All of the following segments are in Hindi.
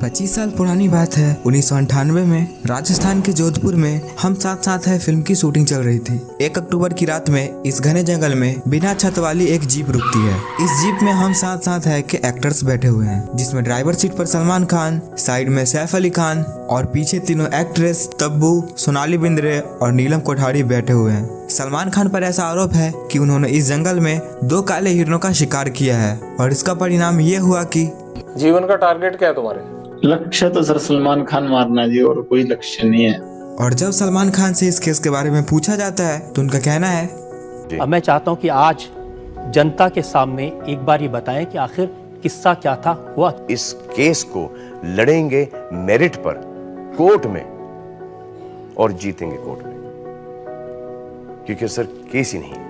25 साल पुरानी बात है। 1998 में राजस्थान के जोधपुर में हम साथ साथ है फिल्म की शूटिंग चल रही थी। 1 अक्टूबर की रात में इस घने जंगल में बिना छत वाली एक जीप रुकती है। इस जीप में हम साथ साथ है के एक्टर्स बैठे हुए हैं, जिसमें ड्राइवर सीट पर सलमान खान, साइड में सैफ अली खान और पीछे तीनों एक्ट्रेस तब्बू, सोनाली बिंद्रे और नीलम कोठारी बैठे हुए हैं। सलमान खान पर ऐसा आरोप है कि उन्होंने इस जंगल में 2 काले हिरणों का शिकार किया है और इसका परिणाम ये हुआ कि जीवन का टारगेट क्या है तुम्हारे? लक्ष्य तो सर सलमान खान मारना जी, और कोई लक्ष्य नहीं है। और जब सलमान खान से इस केस के बारे में पूछा जाता है तो उनका कहना है, अब मैं चाहता हूं कि आज जनता के सामने एक बार ये बताएं कि आखिर किस्सा क्या था, हुआ। इस केस को लड़ेंगे मेरिट पर, कोर्ट में, और जीतेंगे कोर्ट में, क्योंकि सर केस ही नहीं।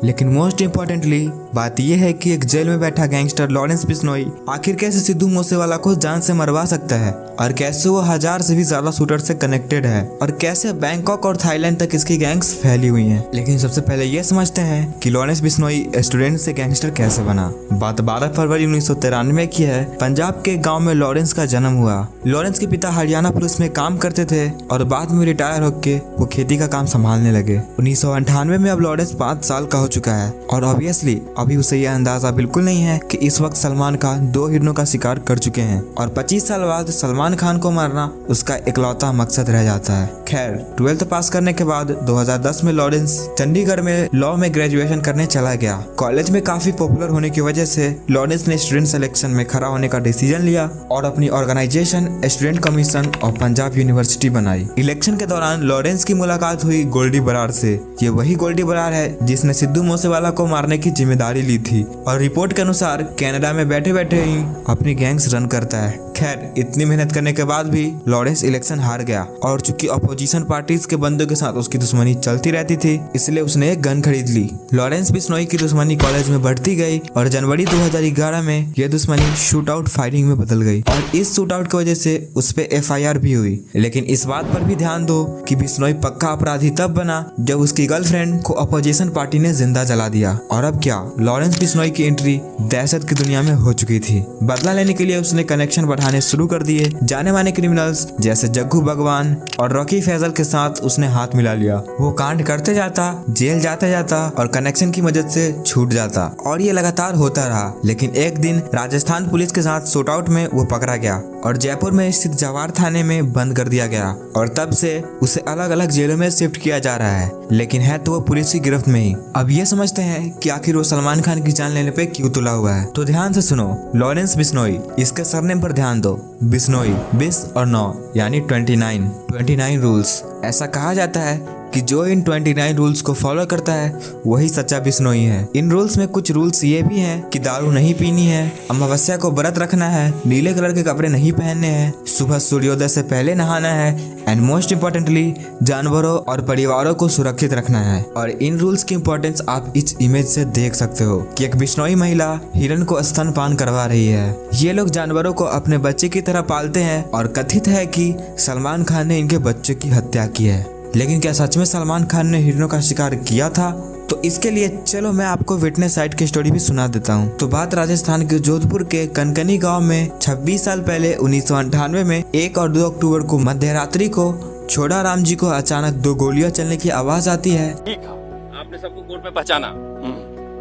लेकिन मोस्ट इम्पोर्टेंटली बात यह है कि एक जेल में बैठा गैंगस्टर लॉरेंस बिश्नोई आखिर कैसे सिद्धू मूसेवाला को जान से मरवा सकता है, और कैसे वो 1000 से भी ज्यादा शूटर से कनेक्टेड है, और कैसे बैंकॉक और थाईलैंड तक इसकी गैंग्स फैली हुई हैं। लेकिन सबसे पहले ये समझते हैं कि लॉरेंस बिश्नोई स्टूडेंट से गैंगस्टर कैसे बना। बात 12 फरवरी 1993 की है। पंजाब के गाँव में लॉरेंस का जन्म हुआ। लॉरेंस के पिता हरियाणा पुलिस में काम करते थे और बाद में रिटायर होकर वो खेती का काम संभालने लगे। 1998 में अब लॉरेंस 5 साल का हो चुका है और ऑब्वियसली अभी उसे यह अंदाजा बिल्कुल नहीं है कि इस वक्त सलमान खान 2 हिरणों का शिकार कर चुके हैं और 25 साल बाद सलमान खान को मारना उसका इकलौता मकसद रह जाता है। खैर, 12th पास करने के बाद 2010 में लॉरेंस चंडीगढ़ में लॉ में ग्रेजुएशन करने चला गया। कॉलेज में काफी पॉपुलर होने की वजह से लॉरेंस ने स्टूडेंट सिलेक्शन में खड़ा होने का डिसीजन लिया और अपनी organisation student commission of Punjab university बनाई। इलेक्शन के दौरान लॉरेंस की मुलाकात हुई गोल्डी बरार से। ये वही गोल्डी बरार है जिसने सिद्धू मूसेवाला को मारने की जिम्मेदारी ली थी और रिपोर्ट के अनुसार कनाडा में बैठे बैठे ही अपनी गैंग्स रन करता है। खैर, इतनी मेहनत करने के बाद भी लॉरेंस इलेक्शन हार गया और चूंकि अपोजिशन पार्टीज के बंदों के साथ उसकी दुश्मनी चलती रहती थी, इसलिए उसने एक गन खरीद ली। लॉरेंस बिश्नोई की दुश्मनी कॉलेज में बढ़ती गई और जनवरी 2011 में यह दुश्मनी शूट आउट फायरिंग में बदल गई और इस शूट आउट की वजह से उस पे FIR भी हुई। लेकिन इस बात पर भी ध्यान दो कि बिश्नोई पक्का अपराधी तब बना जब उसकी गर्लफ्रेंड को अपोजिशन पार्टी ने जिंदा जला दिया। और अब क्या, लॉरेंस बिश्नोई की एंट्री दहशत की दुनिया में हो चुकी थी। बदला लेने के लिए उसने कनेक्शन बढ़ाने शुरू कर दिए। जाने माने क्रिमिनल्स जैसे जग्गू भगवान और रॉकी फैजल के साथ उसने हाथ मिला लिया। वो कांड करते जाता, जेल जाते जाता और कनेक्शन की मदद से छूट जाता और ये लगातार होता रहा। लेकिन एक दिन राजस्थान पुलिस के साथ शूट आउट में वो पकड़ा गया और जयपुर में स्थित जवार थाने में बंद कर दिया गया और तब से उसे अलग अलग जेलों में शिफ्ट किया जा रहा है। लेकिन है तो वो पुलिस की गिरफ्त में ही। अब ये समझते हैं कि आखिर वो सलमान खान की जान लेने पे क्यों तुला हुआ है। तो ध्यान से सुनो, लॉरेंस बिश्नोई, इसके सरनेम पर ध्यान दो। बिश्नोई 20 और 9 यानी 29 रूल्स। ऐसा कहा जाता है कि जो इन 29 रूल्स को फॉलो करता है वही सच्चा बिश्नोई है। इन रूल्स में कुछ रूल्स ये भी हैं कि दारू नहीं पीनी है, अमावस्या को व्रत रखना है, नीले कलर के कपड़े नहीं पहनने हैं, सुबह सूर्योदय से पहले नहाना है एंड मोस्ट इम्पोर्टेंटली जानवरों और परिवारों को सुरक्षित रखना है। और इन रूल्स की इम्पोर्टेंस आप इस इमेज से देख सकते हो कि एक बिश्नोई महिला हिरण को स्तनपान करवा रही है। ये लोग जानवरों को अपने बच्चे की तरह पालते हैं और कथित है कि सलमान खान ने इनके बच्चे की हत्या की है। लेकिन क्या सच में सलमान खान ने हिरणों का शिकार किया था? तो इसके लिए चलो मैं आपको विटनेस साइड की स्टोरी भी सुना देता हूँ। तो बात राजस्थान के जोधपुर के कनकनी गांव में 26 साल पहले 1998 में 1 और 2 अक्टूबर को मध्यरात्रि को छोड़ा राम जी को अचानक 2 गोलियां चलने की आवाज आती है। ठीक है, आपने सबको कोर्ट में पहचाना,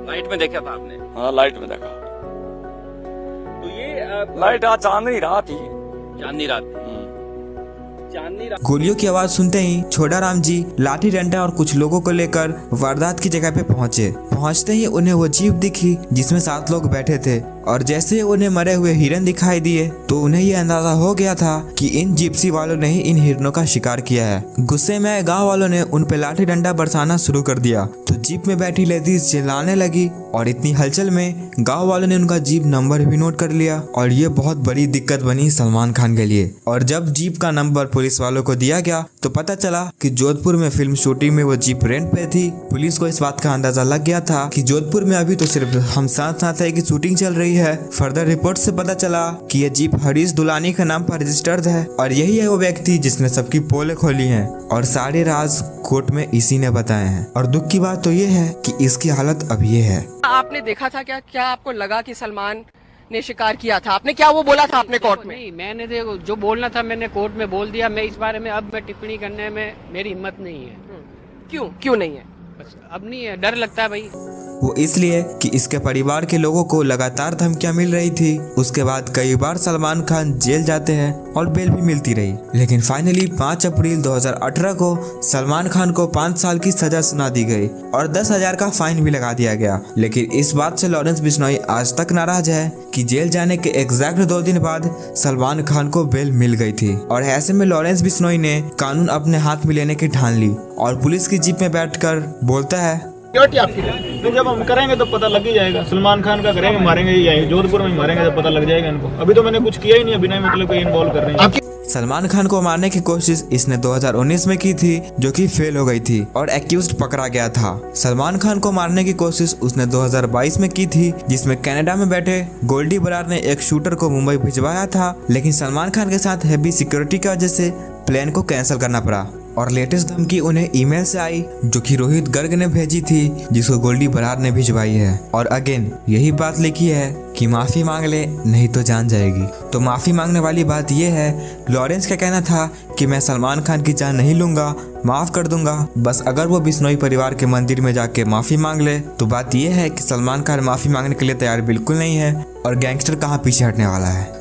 लाइट में देखा था आपने? हाँ, लाइट में देखा। तो ये लाइट आज चांदनी रात ही, चांदनी रात। गोलियों की आवाज सुनते ही छोड़ा राम जी लाठी डंडा और कुछ लोगों को लेकर वारदात की जगह पे पहुंचे। पहुंचते ही उन्हें वो जीप दिखी जिसमें 7 लोग बैठे थे और जैसे ही उन्हें मरे हुए हिरन दिखाई दिए तो उन्हें ये अंदाजा हो गया था कि इन जिप्सी वालों ने ही इन हिरनों का शिकार किया है। गुस्से में गांव वालों ने उन पे लाठी डंडा बरसाना शुरू कर दिया तो जीप में बैठी लेडीज चिल्लाने लगी और इतनी हलचल में गांव वालों ने उनका जीप नंबर भी नोट कर लिया और ये बहुत बड़ी दिक्कत बनी सलमान खान के लिए। और जब जीप का नंबर पुलिस वालों को दिया गया तो पता चला कि जोधपुर में फिल्म शूटिंग में वो जीप रेंट पे थी। पुलिस को इस बात का अंदाजा लग गया था कि जोधपुर में अभी तो सिर्फ हम साथ साथ है की शूटिंग चल रही है। फर्दर रिपोर्ट से पता चला कि ये जीप हरीश दुलानी के नाम पर रजिस्टर्ड है और यही है वो व्यक्ति जिसने सबकी पोले खोली हैं और सारे राज कोर्ट में इसी ने बताए हैं। और दुख की बात तो ये है कि इसकी हालत अब ये है। आपने देखा था क्या आपको लगा कि सलमान ने शिकार किया था? आपने क्या वो बोला था आपने कोर्ट में? नहीं, मैंने देखो जो बोलना था मैंने कोर्ट में बोल दिया। मैं इस बारे में अब मैं टिप्पणी करने में मेरी हिम्मत नहीं है। क्यों नहीं है? बस अब नहीं है, डर लगता है भाई। वो इसलिए कि इसके परिवार के लोगों को लगातार धमकियां मिल रही थी। उसके बाद कई बार सलमान खान जेल जाते हैं और बेल भी मिलती रही, लेकिन फाइनली 5 अप्रैल 2018 को सलमान खान को 5 साल की सजा सुना दी गई और 10,000 का फाइन भी लगा दिया गया। लेकिन इस बात से लॉरेंस बिश्नोई आज तक नाराज है कि जेल जाने के एग्जैक्ट 2 दिन बाद सलमान खान को बेल मिल गई थी। और ऐसे में लॉरेंस बिश्नोई ने कानून अपने हाथ में लेने की ठान ली और पुलिस की जीप में बैठकर बोलता है, तो जब हम करेंगे तो पता लग ही जाएगा। सलमान खान का करेंगे, मारेंगे यही जोधपुर में मारेंगे तो पता लग जाएगा इनको। अभी तो मैंने कुछ किया ही नहीं, अभी नहीं मतलब कोई इन्वॉल्व कर रहे हैं। सलमान खान को मारने की कोशिश इसने 2019 में की थी, जो कि फेल हो गई थी और एक्यूज्ड पकड़ा गया था। सलमान खान को मारने की कोशिश उसने 2022 में की थी, जिसमें कनाडा में बैठे गोल्डी बरार ने एक शूटर को मुंबई भिजवाया था, लेकिन सलमान खान के साथ हैवी सिक्योरिटी की वजह से प्लान को कैंसिल करना पड़ा। और लेटेस्ट धमकी उन्हें ईमेल से आई, जो कि रोहित गर्ग ने भेजी थी, जिसको गोल्डी बरार ने भिजवाई है। और अगेन यही बात लिखी है कि माफी मांग ले, नहीं तो जान जाएगी। तो माफी मांगने वाली बात यह है, लॉरेंस का कहना था कि मैं सलमान खान की जान नहीं लूंगा, माफ कर दूंगा, बस अगर वो बिश्नोई परिवार के मंदिर में जाके माफी मांग ले। तो बात यह है कि सलमान खान माफी मांगने के लिए तैयार बिल्कुल नहीं है और गैंगस्टर कहाँ पीछे हटने वाला है।